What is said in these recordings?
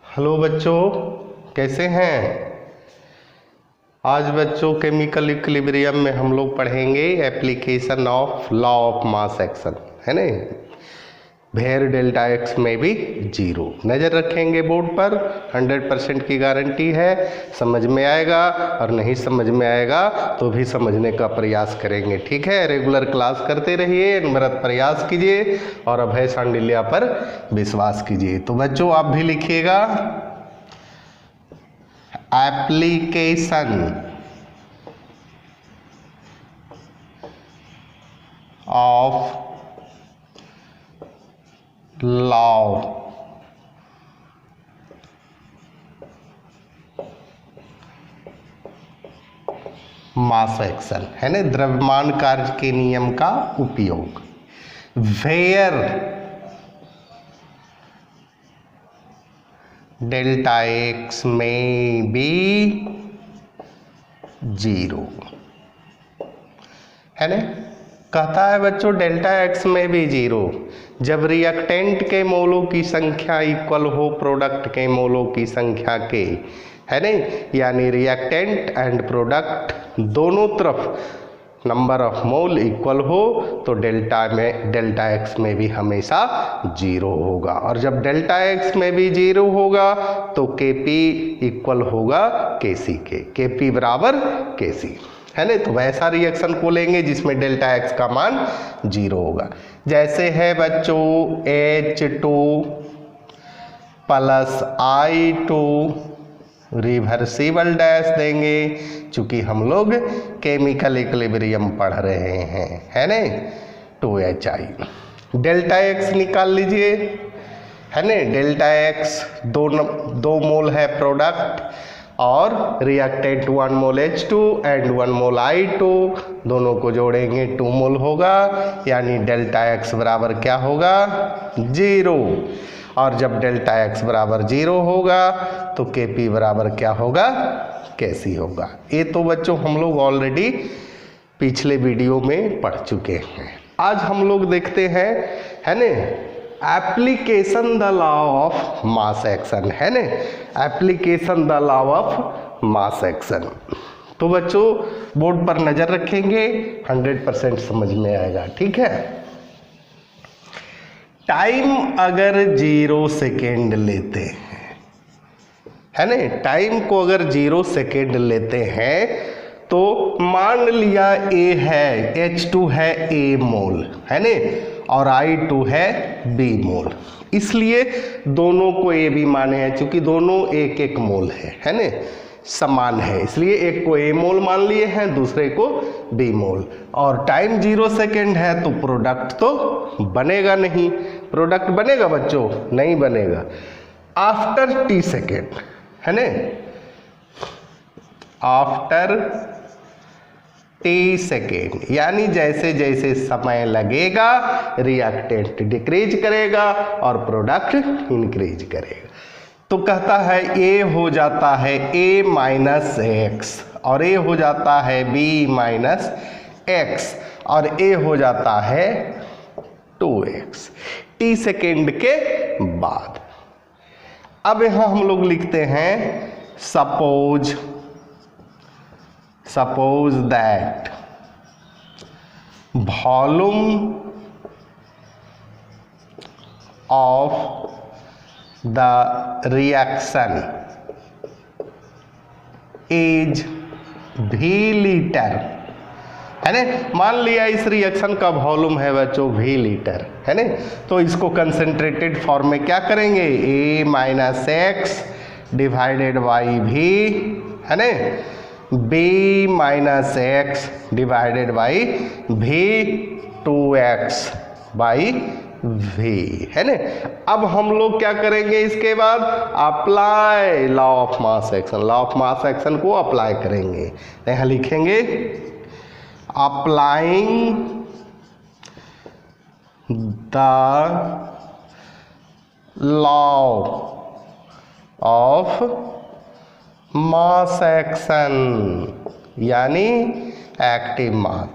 Hello बच्चों, कैसे हैं? आज बच्चों केमिकल इक्विलिब्रियम में हम लोग पढ़ेंगे application of law of mass action, है ना। वेयर डेल्टा एक्स में भी जीरो। नज़र रखेंगे बोर्ड पर, 100% की गारंटी है। समझ में आएगा और नहीं समझ में आएगा तो भी समझने का प्रयास करेंगे, ठीक है। रेगुलर क्लास करते रहिए, अनवरत प्रयास कीजिए और अभय सांडिल्या पर विश्वास कीजिए। तो बच्चों आप भी लिखिएगा application of law mass action, है ना, द्रव्यमान कार्य के नियम का उपयोग। वेयर डेल्टा एक्स में बी जीरो, है ना। कहता है बच्चों डेल्टा एक्स में भी जीरो जब रिएक्टेंट के मोलों की संख्या इक्वल हो प्रोडक्ट के मोलों की संख्या के, है ना। यानी रिएक्टेंट एंड प्रोडक्ट दोनों तरफ नंबर ऑफ मोल इक्वल हो तो डेल्टा एक्स में भी हमेशा जीरो होगा। और जब डेल्टा एक्स में भी जीरो होगा तो Kp इक्वल होगा Kc के, Kp बराबर Kc, है ना। तो वैसा रिएक्शन को लेंगे जिसमें डेल्टा एक्स का मान जीरो होगा। जैसे है बच्चों H2 plus I2 reversible dash देंगे, चूंकि हम लोग केमिकल इक्विलिब्रियम पढ़ रहे हैं, है ना। 2HI डेल्टा एक्स निकाल लीजिए, है ना। डेल्टा एक्स दो मोल है प्रोडक्ट और reactant 1 mole H2 and 1 mole I2, दोनों को जोड़ेंगे 2 मोल होगा। यानी डेल्टा एक्स बराबर क्या होगा? जीरो। और जब डेल्टा एक्स बराबर जीरो होगा तो Kp बराबर क्या होगा? Kc होगा। ये तो बच्चों हम लोग ऑलरेडी पिछले वीडियो में पढ़ चुके हैं। आज हम लोग देखते हैं, है ना, application the law of mass action, है ना। Application the law of mass action. तो बच्चों बोर्ड पर नजर रखेंगे, 100% समझ में आएगा, ठीक है। टाइम अगर 0 सेकेंड लेते हैं, है ना, टाइम को अगर 0 सेकेंड लेते हैं तो मान लिया A है, H2 है A मोल, है ना, और I2 है B मोल। इसलिए दोनों को A भी माने हैं, क्योंकि दोनों एक एक मोल है ना, समान है। इसलिए एक को A मोल मान लिए हैं, दूसरे को B मोल। और टाइम 0 सेकेंड है तो प्रोडक्ट तो बनेगा नहीं। प्रोडक्ट बनेगा बच्चों? नहीं बनेगा। आफ्टर T सेकेंड, है ना, आफ्टर T सेकेंड, यानी जैसे जैसे समय लगेगा रिएक्टेंट डिक्रीज करेगा और प्रोडक्ट इंक्रीज करेगा। तो कहता है A हो जाता है A माइनस एक्स और A हो जाता है B माइनस एक्स और A हो जाता है 2x T सेकेंड के बाद। अब यहां हम लोग लिखते हैं suppose that volume of the reaction is V litre, है ना। मान लिया इस रिएक्शन का वॉल्यूम है बच्चों V लीटर, है ना। तो इसको कंसंट्रेटेड फॉर्म में क्या करेंगे? A minus x divided by V, है ना, B minus x divided by V 2x by V, है ना। अब हम लोग क्या करेंगे इसके बाद? Apply law of mass action. Law of mass action को अप्लाई करेंगे। यहाँ लिखेंगे applying the law of mass action, यानी एक्टिव मास,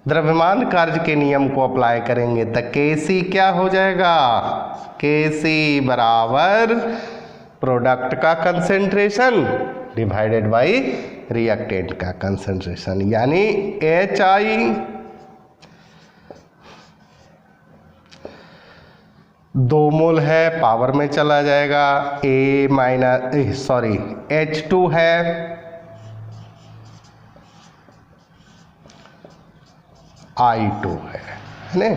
द्रव्यमान कार्य के नियम को अप्लाई करेंगे तो Kc क्या हो जाएगा? Kc बराबर प्रोडक्ट का कंसेंट्रेशन डिवाइडेड बाई रिएक्टेंट का कंसेंट्रेशन, यानी HI 2 मोल है, पावर में चला जाएगा H2 है I2 है ना।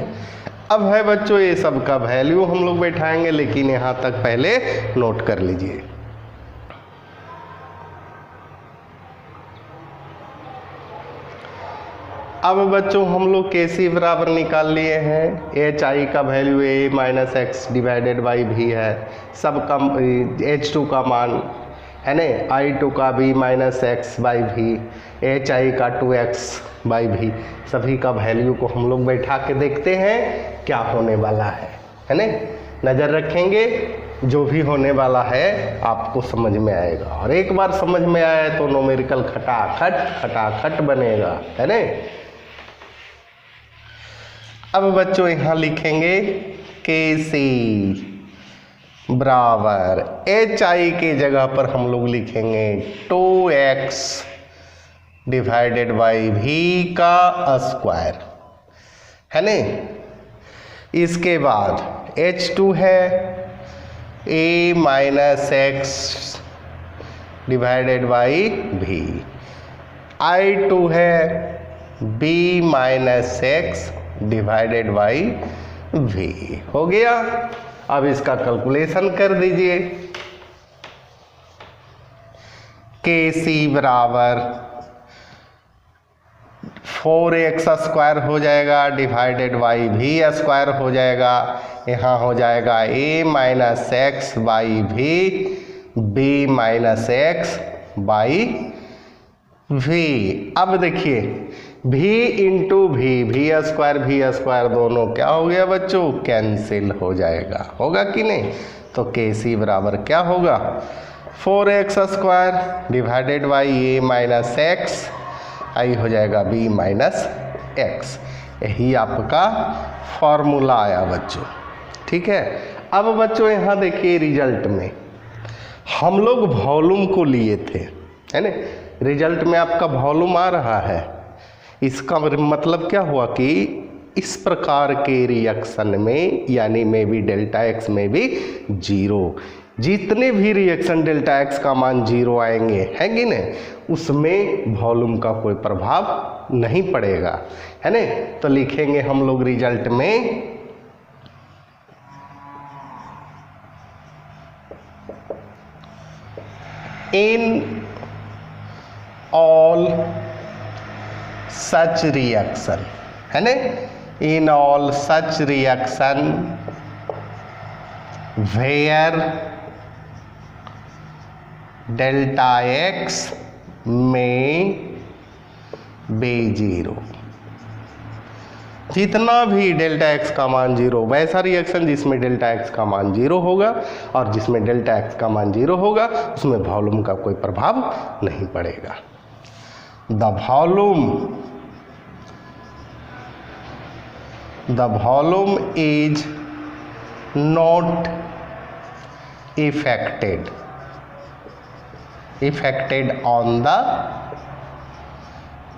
अब है बच्चों ये सब का वैल्यू हम लोग बैठाएंगे, लेकिन यहाँ तक पहले नोट कर लीजिए। अब बच्चों हम लोग KC बराबर निकाल लिए हैं। HI का value A minus x divided by V है, सब का H2 का मान है ना, I2 का B minus x by V, HI का 2x बाई V, सभी का वैल्यू को हम लोग बैठा के देखते हैं क्या होने वाला है ना। नज़र रखेंगे, जो भी होने वाला है आपको समझ में आएगा, और एक बार समझ में आया तो न्यूमेरिकल खटाखट बनेगा, है ना। अब बच्चों यहाँ लिखेंगे KC बराबर HI के जगह पर हम लोग लिखेंगे 2x डिवाइडेड बाई V का स्क्वायर, है ना। इसके बाद H2 है A minus x divided by V, I2 है B minus x divided by V। हो गया। अब इसका कैलकुलेशन कर दीजिए। KC बराबर 4x स्क्वायर हो जाएगा डिवाइडेड बाई V स्क्वायर हो जाएगा, यहाँ हो जाएगा A minus x by V, B minus x by V। अब देखिए V इंटू V स्क्वायर दोनों क्या हो गया बच्चों, कैंसिल हो जाएगा, होगा कि नहीं। तो KC बराबर क्या होगा, 4x square divided by A minus x, आई हो जाएगा B माइनस एक्स। यही आपका फॉर्मूला आया बच्चों, ठीक है। अब बच्चों यहाँ देखिए रिजल्ट में हम लोग वॉल्यूम को लिए थे, है ना। रिजल्ट में आपका वॉल्यूम आ रहा है, इसका मतलब क्या हुआ कि इस प्रकार के रिएक्शन में, यानी में भी डेल्टा एक्स में भी जीरो, जितने भी रिएक्शन डेल्टा एक्स का मान जीरो आएंगे, है कि नहीं, उसमें वॉल्यूम का कोई प्रभाव नहीं पड़ेगा, है ना। तो लिखेंगे हम लोग रिजल्ट में इन ऑल सच रिएक्शन, है ना, in all such reaction where delta x में बी जीरो, जितना भी डेल्टा एक्स का मान जीरो, वैसा रिएक्शन जिसमें डेल्टा एक्स का मान जीरो होगा, और जिसमें डेल्टा एक्स का मान जीरो होगा उसमें वॉल्यूम का कोई प्रभाव नहीं पड़ेगा। The volume is not affected on the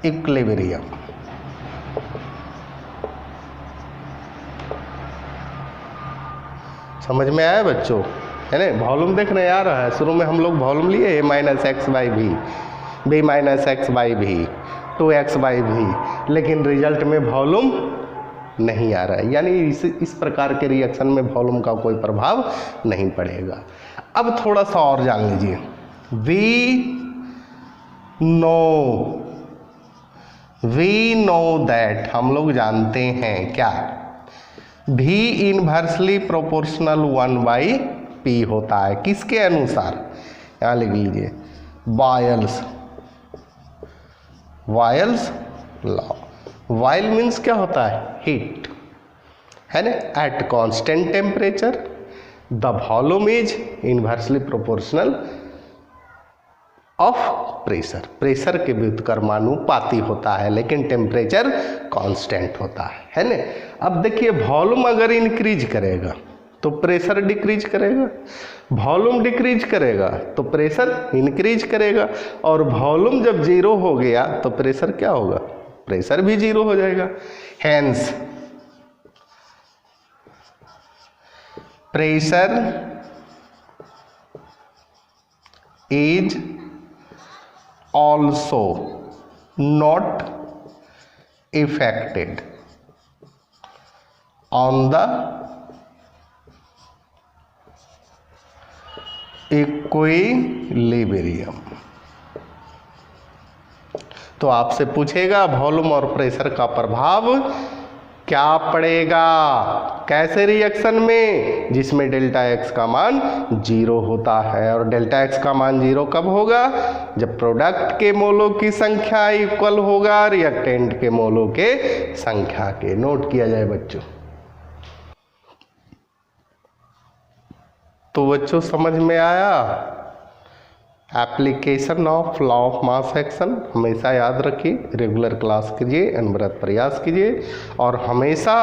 equilibrium। समझ में आया बच्चों, है ना। वॉल्यूम देखने आ रहा है, शुरू में हम लोग वॉल्यूम लिए A minus x by V, B minus x by V, 2x by V, लेकिन रिजल्ट में वॉल्यूम नहीं आ रहा है, यानी इस प्रकार के रिएक्शन में वॉल्यूम का कोई प्रभाव नहीं पड़ेगा। अब थोड़ा सा और जान लीजिए, वी नो दैट, हम लोग जानते हैं क्या, V इनवर्सली प्रोपोर्शनल 1/P होता है, किसके अनुसार, यहाँ लिख लीजिए, वायल्स लॉ। वाइल मीन्स क्या होता है, हीट, है ना। At constant temperature the volume is inversely proportional of pressure, pressure के व्युत्क्रमानुपाती होता है, लेकिन टेम्परेचर कांस्टेंट होता है ना। अब देखिए वॉल्यूम अगर इंक्रीज करेगा तो प्रेशर डिक्रीज करेगा, वॉल्यूम डिक्रीज करेगा तो प्रेशर इंक्रीज करेगा, और वॉल्यूम जब जीरो हो गया तो प्रेशर क्या होगा, प्रेशर भी जीरो हो जाएगा। Hence pressure is also not affected on the equilibrium. तो आपसे पूछेगा वॉल्यूम और प्रेशर का प्रभाव क्या पड़ेगा, कैसे रिएक्शन में, जिसमें डेल्टा एक्स का मान जीरो होता है। और डेल्टा एक्स का मान जीरो कब होगा, जब प्रोडक्ट के मोलों की संख्या इक्वल होगा रिएक्टेंट के मोलों के संख्या के। नोट किया जाए बच्चों। तो बच्चों समझ में आया। Application of law of mass action हमेशा याद रखिए, रेगुलर क्लास कीजिए, अनवरत प्रयास कीजिए और हमेशा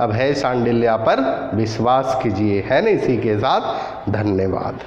अभय शांडिल्या पर विश्वास कीजिए, है ना। इसी के साथ धन्यवाद।